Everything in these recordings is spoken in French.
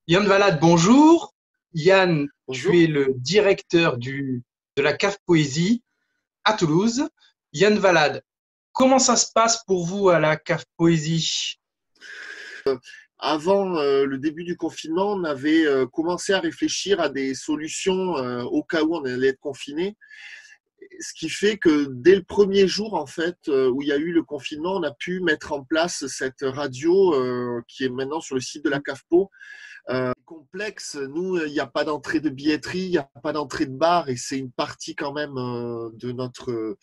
Yann Valade, bonjour. Yann, tu es Bonjour. le directeur de la CAF Poésie à Toulouse. Yann Valade, comment ça se passe pour vous à la CAF Poésie? Avant le début du confinement, on avait commencé à réfléchir à des solutions au cas où on allait être confiné. Ce qui fait que dès le premier jour, en fait, où il y a eu le confinement, on a pu mettre en place cette radio qui est maintenant sur le site de la CAFPO. Complexe, nous, il n'y a pas d'entrée de billetterie, il n'y a pas d'entrée de bar et c'est une partie quand même de notre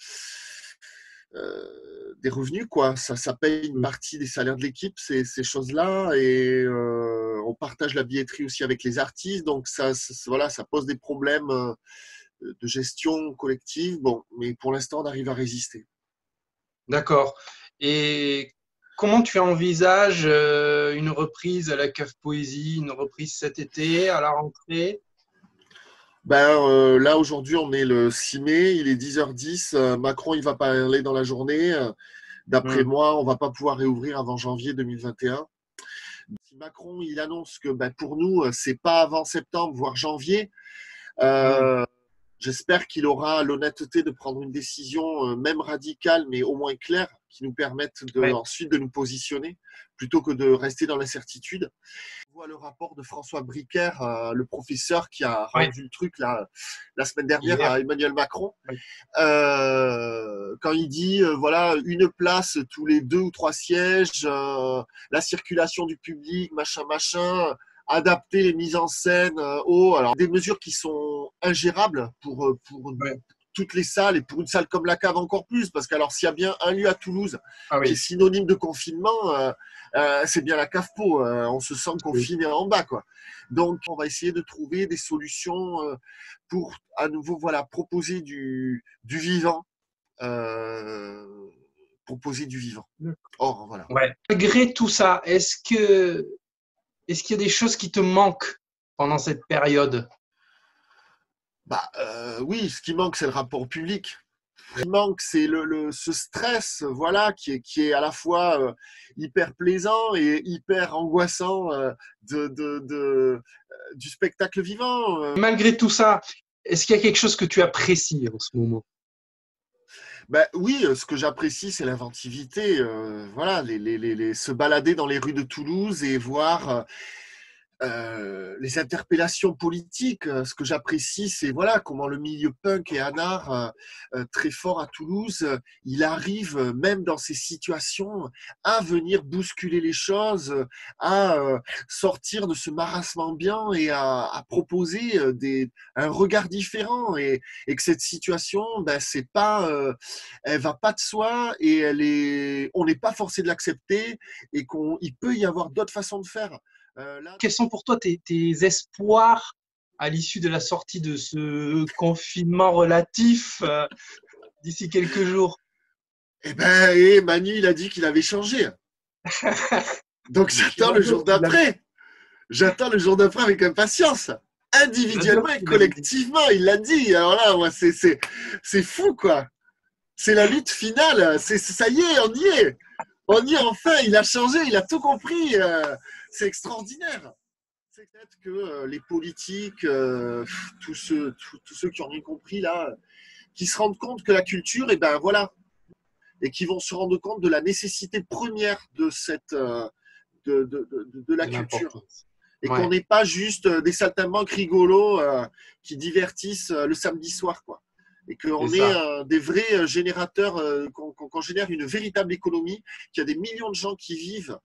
des revenus, quoi. Ça paye une partie des salaires de l'équipe, ces choses-là, et on partage la billetterie aussi avec les artistes, donc voilà, ça pose des problèmes de gestion collective. Bon, mais pour l'instant, on arrive à résister. D'accord. Et comment tu envisages une reprise à la CAF Poésie, une reprise cet été, à la rentrée? Là, aujourd'hui, on est le 6 mai, il est 10h10. Macron, il va parler dans la journée. D'après Hmm. moi, on va pas pouvoir réouvrir avant janvier 2021. Si Macron, il annonce que pour nous, c'est pas avant septembre, voire janvier, Hmm. euh, j'espère qu'il aura l'honnêteté de prendre une décision, même radicale, mais au moins claire, qui nous permette Ouais. ensuite de nous positionner, plutôt que de rester dans l'incertitude. On voit le rapport de François Bricker, le professeur qui a Ouais. rendu le truc la semaine dernière Hier. à Emmanuel Macron, Ouais. quand il dit voilà, une place tous les 2 ou 3 sièges, la circulation du public, machin, machin, adapter les mises en scène alors des mesures qui sont ingérables pour Ouais. toutes les salles et pour une salle comme la cave encore plus, parce que alors s'il y a bien un lieu à Toulouse Ah qui est oui. synonyme de confinement, c'est bien la cave Po. On se sent Oui. confiné en bas, quoi. Donc on va essayer de trouver des solutions pour à nouveau, voilà, du vivant, euh, proposer du vivant. Or, voilà. Ouais. Malgré tout ça, est-ce qu'il y a des choses qui te manquent pendant cette période? Oui, ce qui manque, c'est le rapport au public. Ce qui manque, c'est ce stress, voilà, qui est à la fois hyper plaisant et hyper angoissant du spectacle vivant. Malgré tout ça, est-ce qu'il y a quelque chose que tu apprécies en ce moment? Oui, ce que j'apprécie, c'est l'inventivité. Voilà, se balader dans les rues de Toulouse et voir les interpellations politiques. Ce que j'apprécie, c'est voilà comment le milieu punk et anard, très fort à Toulouse, il arrive même dans ces situations à venir bousculer les choses, à sortir de ce marasme ambiant et à proposer un regard différent et que cette situation, c'est pas, elle va pas de soi et on n'est pas forcé de l'accepter et qu'il peut y avoir d'autres façons de faire. Là, Quels sont pour toi tes espoirs à l'issue de la sortie de ce confinement relatif d'ici quelques jours? Manu, il a dit qu'il avait changé. Donc j'attends le jour d'après. J'attends le jour d'après avec impatience. Bien sûr Individuellement et qu'il l'avait dit. collectivement, il l'a dit. Alors là, moi, c'est fou, quoi. C'est la lutte finale. Ça y est, on y est. On y est enfin. Il a changé, il a tout compris. C'est extraordinaire. C'est peut-être que les politiques, tous ceux qui ont rien compris là, qui se rendent compte que la culture, et ben voilà, et qui vont se rendre compte de la nécessité première de la De culture. l'importance. Et qu'on Ouais, n'est pas juste des saltimbanques rigolos qui divertissent le samedi soir, quoi. Et c'est qu'on est ça. des vrais générateurs, qu'on génère une véritable économie, qu'il y a des millions de gens qui vivent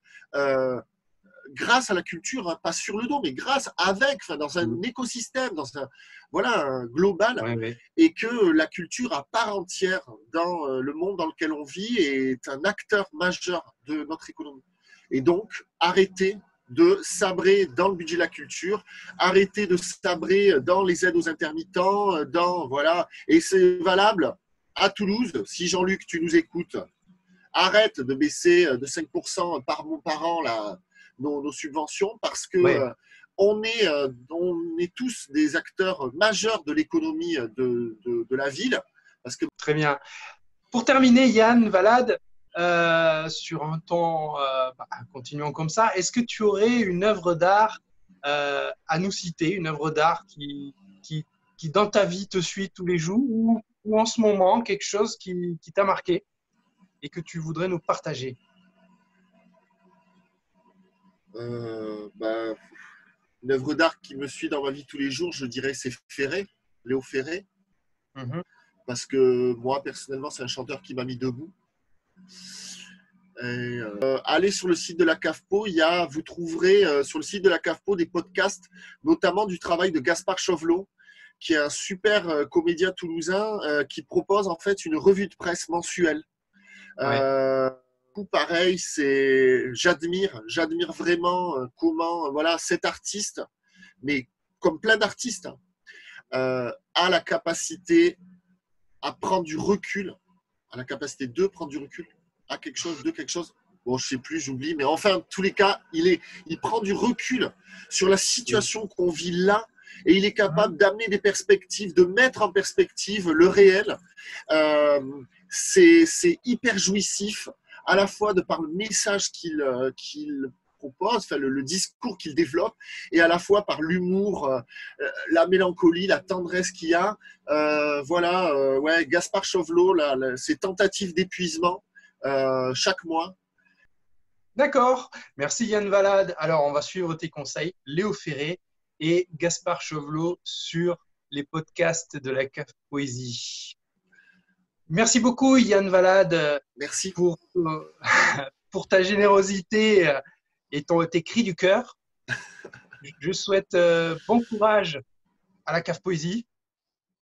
grâce à la culture, hein, pas sur le dos, mais grâce avec, enfin, dans un Mm. écosystème, dans un global, Ouais, ouais. et que la culture à part entière dans le monde dans lequel on vit est un acteur majeur de notre économie. Et donc, arrêtez de sabrer dans le budget de la culture, arrêtez de sabrer dans les aides aux intermittents, voilà, et c'est valable à Toulouse. Si Jean-Luc, tu nous écoutes, arrête de baisser de 5% par an nos subventions parce que Ouais, on est tous des acteurs majeurs de l'économie de la ville. Parce que très bien. Pour terminer, Yann Valade, sur un ton, continuons comme ça, est-ce que tu aurais une œuvre d'art à nous citer, une œuvre d'art qui, dans ta vie, te suit tous les jours ou en ce moment, quelque chose qui t'a marqué et que tu voudrais nous partager? Bah, une œuvre d'art qui me suit dans ma vie tous les jours, je dirais c'est Ferré, Léo Ferré, Mhm. parce que moi, personnellement, c'est un chanteur qui m'a mis debout. Allez sur le site de la CAFPO, vous trouverez sur le site de la CAFPO des podcasts, notamment du travail de Gaspard Chauvelot, qui est un super comédien toulousain qui propose en fait une revue de presse mensuelle. Ouais. Pareil, j'admire vraiment comment voilà, cet artiste, mais comme plein d'artistes, a la capacité à prendre du recul, a la capacité de prendre du recul à quelque chose, de quelque chose. Bon, je sais plus, j'oublie, mais enfin, en tous les cas, il prend du recul sur la situation qu'on vit là et il est capable d'amener des perspectives, de mettre en perspective le réel. C'est hyper jouissif, à la fois de par le message qu'il propose, enfin, le discours qu'il développe, et à la fois par l'humour, la mélancolie, la tendresse qu'il y a. Ouais, Gaspard Chauvelot, ses tentatives d'épuisement chaque mois. D'accord. Merci Yann Valade. Alors, on va suivre tes conseils. Léo Ferré et Gaspard Chauvelot sur les podcasts de la CAF Poésie. Merci beaucoup Yann Valade Merci. pour ta générosité et tes cris du cœur. Je souhaite bon courage à la CAF Poésie